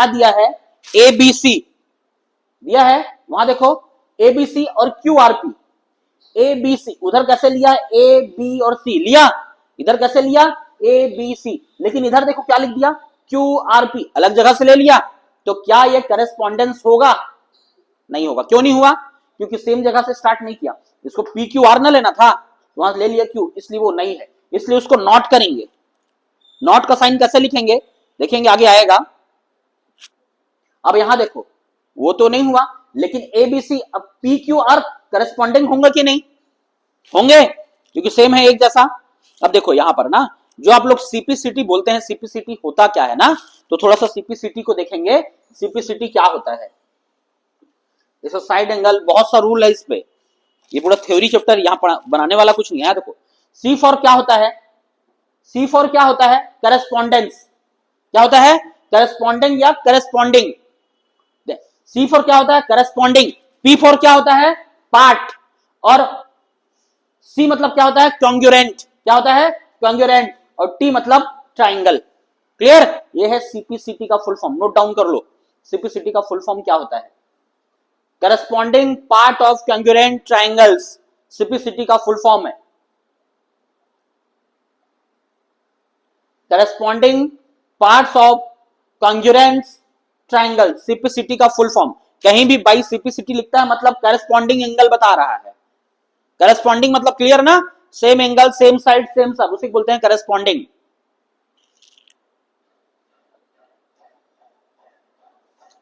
क्या दिया है, ए बी सी दिया है, वहां देखो ए बी सी और Q R P. A B C उधर कैसे लिया, ए बी और सी लिया, इधर कैसे लिया ए बी सी, लेकिन इधर देखो क्या लिख दिया क्यू आर पी, अलग जगह से ले लिया। तो क्या ये करेस्पॉन्डेंस होगा, नहीं होगा। क्यों नहीं हुआ, क्योंकि सेम जगह से स्टार्ट नहीं किया, इसको पी क्यू आर ना लेना था, वहां ले लिया क्यू, इसलिए वो नहीं है, इसलिए उसको नॉट करेंगे। नॉट का साइन कैसे लिखेंगे देखेंगे आगे आएगा। अब यहां देखो वो तो नहीं हुआ, लेकिन ए बी सी, अब पी क्यू आर करस्पॉन्डिंग होंगे कि नहीं होंगे, क्योंकि सेम है एक जैसा। अब देखो यहां पर ना जो आप लोग सीपीसीटी बोलते हैं, सीपीसीटी होता क्या है ना, तो थोड़ा सा सीपीसीटी को देखेंगे, सीपीसीटी क्या होता है। जैसे साइड एंगल, बहुत सा रूल है इस पे, ये पूरा थ्योरी चैप्टर यहां बनाने वाला कुछ नहीं है। देखो सी फॉर क्या होता है, सी फॉर क्या होता है, करस्पॉन्डेंस, क्या होता है करस्पॉन्डिंग या करस्पॉन्डिंग। सी फॉर क्या होता है करस्पॉन्डिंग, पी फॉर क्या होता है पार्ट, और सी मतलब क्या होता है कॉन्ग्रुएंट, क्या होता है कॉन्ग्रुएंट, और टी मतलब ट्राइंगल। क्लियर, ये है सीपीसीटी का फुल फॉर्म, नोट डाउन कर लो। सीपीसीटी का फुल फॉर्म क्या होता है, corresponding part of congruent triangles, CPCT का फुल फॉर्म है corresponding parts of congruent triangle, CPCT का फुल फॉर्म। कहीं भी बाई सीपीसीटी लिखता है मतलब करस्पॉन्डिंग एंगल बता रहा है। करस्पॉन्डिंग मतलब क्लियर ना, same angle same side same सब, उसी बोलते हैं करस्पॉन्डिंग।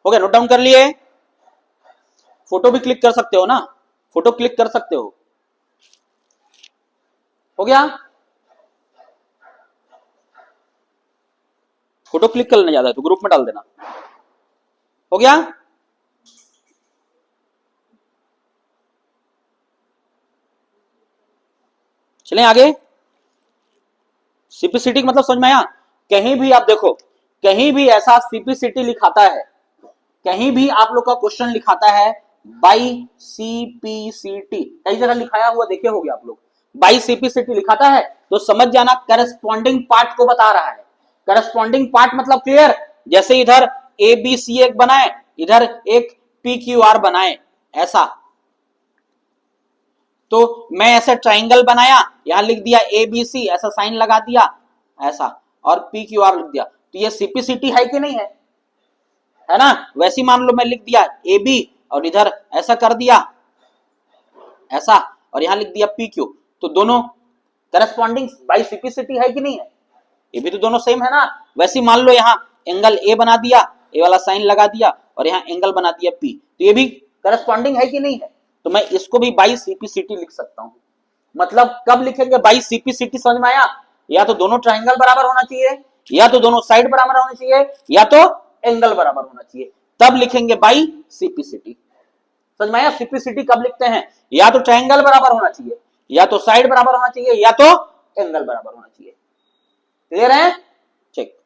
हो गया, नोट डाउन कर लिए। फोटो भी क्लिक कर सकते हो ना, फोटो क्लिक कर सकते हो गया। फोटो क्लिक करने जाता है तो ग्रुप में डाल देना, हो गया। चलें आगे। सीपीसीटी मतलब समझ में आया। कहीं भी आप देखो, कहीं भी ऐसा सीपीसीटी लिखाता है, कहीं भी आप लोग का क्वेश्चन लिखाता है बाई सीपीसीटी, कई जगह लिखाया हुआ देखे होगे आप लोग, बाई सीपीसीटी लिखाता है तो समझ जाना करस्पॉन्डिंग पार्ट को बता रहा है। करस्पॉन्डिंग पार्ट मतलब क्लियर, जैसे इधर ए बी सी एक बनाए, इधर एक पी क्यू आर बनाए, ऐसा। तो मैं ऐसे ट्राइंगल बनाया, यहां लिख दिया ए बी सी, ऐसा साइन लगा दिया ऐसा, और पी क्यू आर लिख दिया, तो ये सीपीसीटी है कि नहीं है ना। वैसे मान लो मैं लिख दिया ए बी और इधर ऐसा कर दिया ऐसा, और यहां लिख दिया पी क्यू, तो दोनों करस्पॉन्डिंग बाई सीपीसीटी है कि नहीं है, ये भी तो दोनों सेम है ना। वैसे मान लो यहां एंगल ए बना दिया, ए वाला साइन लगा दिया, और यहां एंगल बना दिया पी, तो ये भी करस्पॉन्डिंग है कि नहीं है, तो मैं इसको भी बाई सीपीसीटी लिख सकता हूं। मतलब कब लिखेंगे बाई सीपीसीटी, समझ में आया। या तो दोनों ट्राइंगल बराबर होना चाहिए, या तो दोनों साइड बराबर होना चाहिए, या तो एंगल बराबर होना चाहिए, तब लिखेंगे बाई सीपीसीटी। समझ में आया। सीपीसीटी कब लिखते हैं, या तो ट्राइंगल बराबर होना चाहिए, या तो साइड बराबर होना चाहिए, या तो एंगल बराबर होना चाहिए। क्लियर है, चेक।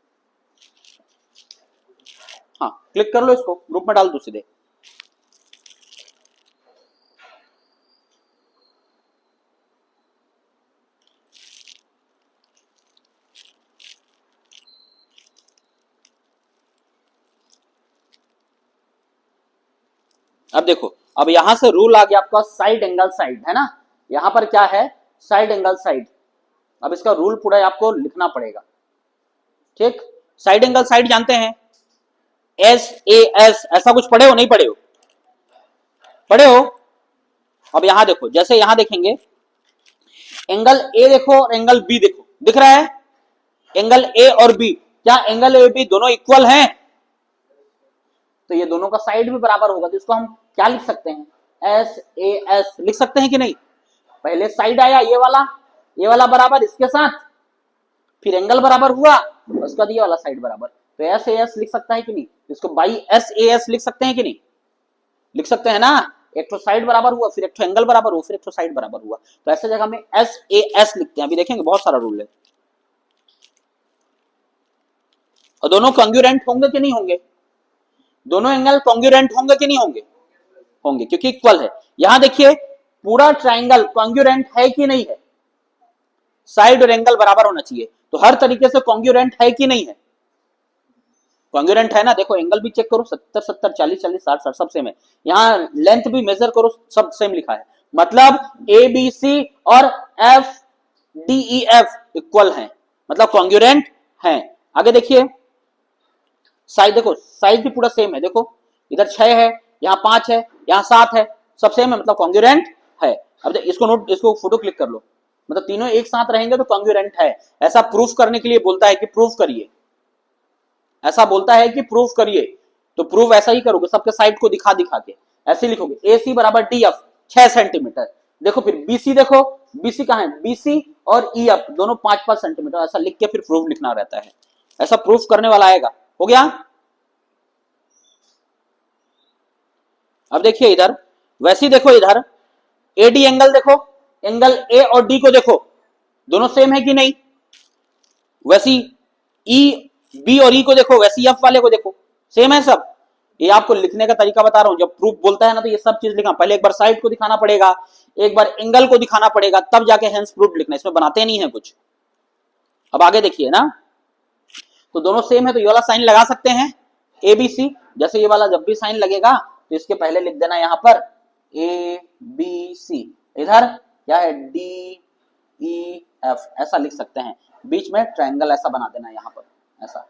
हाँ क्लिक कर लो, इसको ग्रुप में डाल दो सीधे। अब देखो, अब यहां से रूल आ गया आपका साइड एंगल साइड, है ना। यहां पर क्या है साइड एंगल साइड, अब इसका रूल पूरा आपको लिखना पड़ेगा, ठीक। साइड एंगल साइड जानते हैं, एस ए एस, ऐसा कुछ पढ़े हो नहीं पढ़े हो, पढ़े हो। अब यहां देखो, जैसे यहां देखेंगे एंगल ए देखो और एंगल बी देखो, दिख रहा है एंगल ए और बी, क्या एंगल ए बी दोनों इक्वल हैं, तो ये दोनों का साइड भी बराबर होगा, तो इसको हम क्या लिख सकते हैं एस ए एस लिख सकते हैं कि नहीं। पहले साइड आया ये वाला बराबर इसके साथ, फिर एंगल बराबर हुआ, उसका ये वाला साइड बराबर, तो एस ए एस लिख सकता है कि नहीं, इसको बाई एस ए एस लिख सकते हैं कि नहीं, लिख सकते हैं ना। एक तो साइड बराबर हुआ, फिर एक तो एंगल बराबर हुआ, फिर एक तो साइड बराबर हुआ, तो ऐसे जगह में एस ए एस लिखते हैं। अभी देखेंगे बहुत सारा रूल है। और दोनों कॉन्ग्रुएंट होंगे कि नहीं होंगे, दोनों एंगल कॉन्ग्रुएंट होंगे कि नहीं होंगे, होंगे क्योंकि इक्वल है। यहां देखिए पूरा ट्राइंगल कॉन्ग्रुएंट है कि नहीं है, साइड और एंगल बराबर होना चाहिए, तो हर तरीके से कॉन्ग्रुएंट है कि नहीं है, कॉन्ग्रुएंट है ना, देखो एंगल भी चेक करो 70 70 40 40 60 60 सब सेम है, यहाँ लेंथ भी मेजर करो सब सेम लिखा है, मतलब ए बी सी और F D E F equal है, मतलब कॉन्ग्रुएंट है। आगे देखिए साइज, देखो साइज भी पूरा सेम है, देखो इधर 6 है, यहाँ 5 है, यहाँ 7 है, सब सेम है, मतलब कॉन्ग्रुएंट है। अब इसको नोट, इसको फोटो क्लिक कर लो, मतलब तीनों एक साथ रहेंगे तो कॉन्ग्रुएंट है। ऐसा प्रूफ करने के लिए बोलता है कि प्रूफ करिए, ऐसा बोलता है कि प्रूफ करिए, तो प्रूफ ऐसा ही करोगे, सबके साइड को दिखा दिखा के ऐसे लिखोगे, ए सी बराबर डी एफ 6 सेंटीमीटर। देखो फिर बीसी, देखो बीसी कहां है, बीसी और ई एफ दोनों 5-5 सेंटीमीटर, ऐसा लिख के फिर प्रूफ लिखना रहता है, ऐसा प्रूफ करने वाला आएगा। हो गया। अब देखिए इधर, वैसे ही देखो इधर एडी एंगल, देखो एंगल ए और डी को देखो दोनों सेम है कि नहीं, वैसी ई बी और ई को देखो, वैसी एफ वाले को देखो सेम है सब। ये आपको लिखने का तरीका बता रहा हूं, जब प्रूफ बोलता है ना तो ये सब चीज लिखना, पहले एक बार साइड को दिखाना पड़ेगा, एक बार एंगल को दिखाना पड़ेगा, तब जाके हेंस प्रूफ लिखना, इसमें बनाते नहीं है कुछ। अब आगे देखिए ना, तो दोनों सेम है तो ये वाला साइन लगा सकते हैं ए बी सी, जैसे ये वाला जब भी साइन लगेगा तो इसके पहले लिख देना यहां पर ए बी सी, इधर क्या है डी ई एफ, ऐसा लिख सकते हैं, बीच में ट्रायंगल ऐसा बना देना यहां पर ऐसा,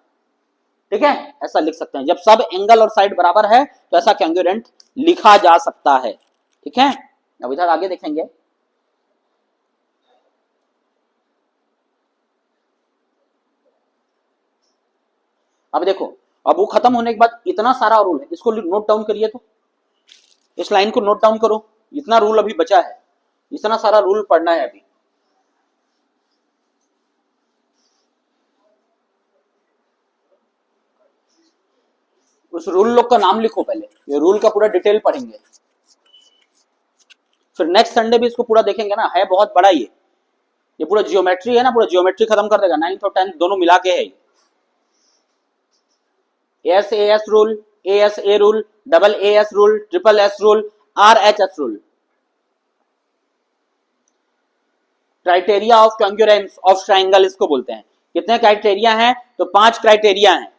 ठीक है, ऐसा लिख सकते हैं। जब सब एंगल और साइड बराबर है तो ऐसा कॉन्ग्रुएंट लिखा जा सकता है, ठीक है। अब इधर आगे देखेंगे, अब देखो, अब वो खत्म होने के बाद इतना सारा रूल है, इसको नोट डाउन करिए, तो इस लाइन को नोट डाउन करो, इतना रूल अभी बचा है, इतना सारा रूल पढ़ना है अभी। उस रूल लोग का नाम लिखो पहले, ये रूल का पूरा डिटेल पढ़ेंगे, फिर नेक्स्ट संडे भी इसको पूरा देखेंगे ना, है बहुत बड़ा ये पूरा जियोमेट्री है ना, पूरा जियोमेट्री खत्म कर देगा, 9th और 10th दोनों मिला के है। S A S rule, A S a rule, double A S rule, triple S rule, R H S rule, criteria of congruence of triangle इसको बोलते हैं। कितने क्राइटेरिया हैं, तो 5 क्राइटेरिया हैं।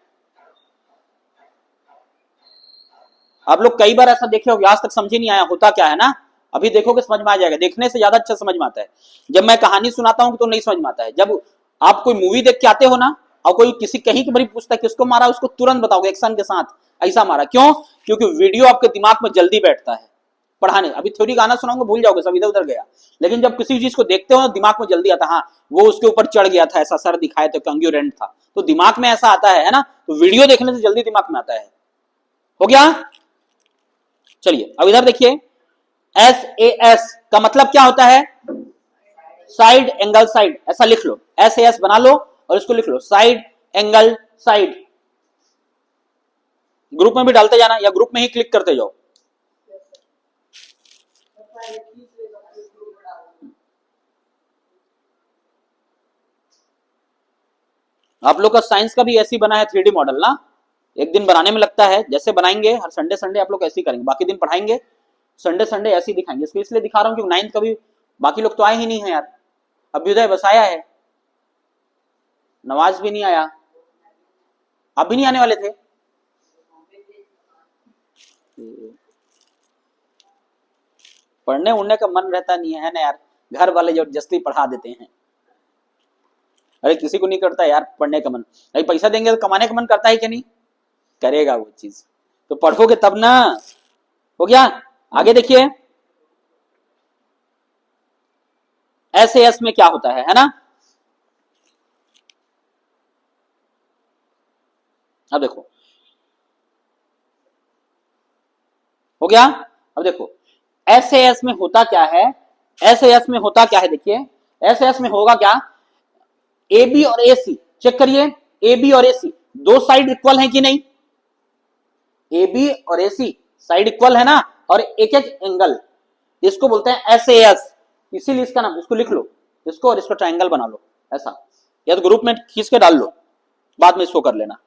आप लोग कई बार ऐसा देखे होगे, आज तक समझ नहीं आया होता क्या है ना, अभी देखोगे समझ में आ जाएगा, देखने से ज्यादा अच्छा समझ में आता है। जब मैं कहानी सुनाता हूं तो नहीं समझ में आता है, जब आप कोई मूवी देख के आते हो ना और कोई किसी कहीं की बड़ी पूछता है किसको मारा, उसको तुरंत बताओगे एक्शन के साथ, ऐसा मारा, क्यों, क्योंकि वीडियो आपके दिमाग में जल्दी बैठता है। पढ़ाने अभी थोड़ी गाना सुनाऊंगा भूल जाओगे, सब इधर उधर गया, लेकिन जब किसी चीज को देखते हो ना दिमाग में जल्दी आता, हाँ वो उसके ऊपर चढ़ गया था, ऐसा सर दिखाए तो कॉन्ग्रुएंट था, तो दिमाग में ऐसा आता है ना, तो वीडियो देखने से जल्दी दिमाग में आता है। हो गया। चलिए अब इधर देखिए, एस ए एस का मतलब क्या होता है, साइड एंगल साइड, ऐसा लिख लो, एस ए एस बना लो और इसको लिख लो साइड एंगल साइड। ग्रुप में भी डालते जाना या ग्रुप में ही क्लिक करते जाओ। आप लोग का साइंस का भी ऐसी बना है 3D मॉडल ना, एक दिन बनाने में लगता है, जैसे बनाएंगे हर संडे संडे आप लोग ऐसे ही करेंगे, बाकी दिन पढ़ाएंगे, संडे संडे ऐसे ही दिखाएंगे। इसको इसलिए दिखा रहा हूं क्योंकि 9th का भी बाकी लोग तो आए ही नहीं है यार, अभ्युदय बस आया है, नवाज भी नहीं आया, आप भी नहीं आने वाले थे। पढ़ने उड़ने का मन रहता नहीं है ना यार, घर वाले जबरदस्ती पढ़ा देते हैं। अरे किसी को नहीं करता यार पढ़ने का मन, अरे पैसा देंगे तो कमाने का मन करता है कि नहीं, करेगा वो चीज, तो पढ़ोगे तब ना। हो गया। आगे देखिए, एस ए एस में क्या होता है ना, अब देखो, हो गया। अब देखो एस ए एस में होता क्या है, एस ए एस में होता क्या है, देखिए एस ए एस में होगा क्या, ए बी और ए सी चेक करिए, ए बी और ए सी दो साइड इक्वल है कि नहीं, ए बी और ए सी साइड इक्वल है ना, और एक एक एंगल, इसको बोलते हैं एस ए एस, इसीलिए इसका नाम, इसको लिख लो, इसको और इसको ट्रायंगल बना लो ऐसा, या तो ग्रुप में खींच के डाल लो, बाद में इसको कर लेना।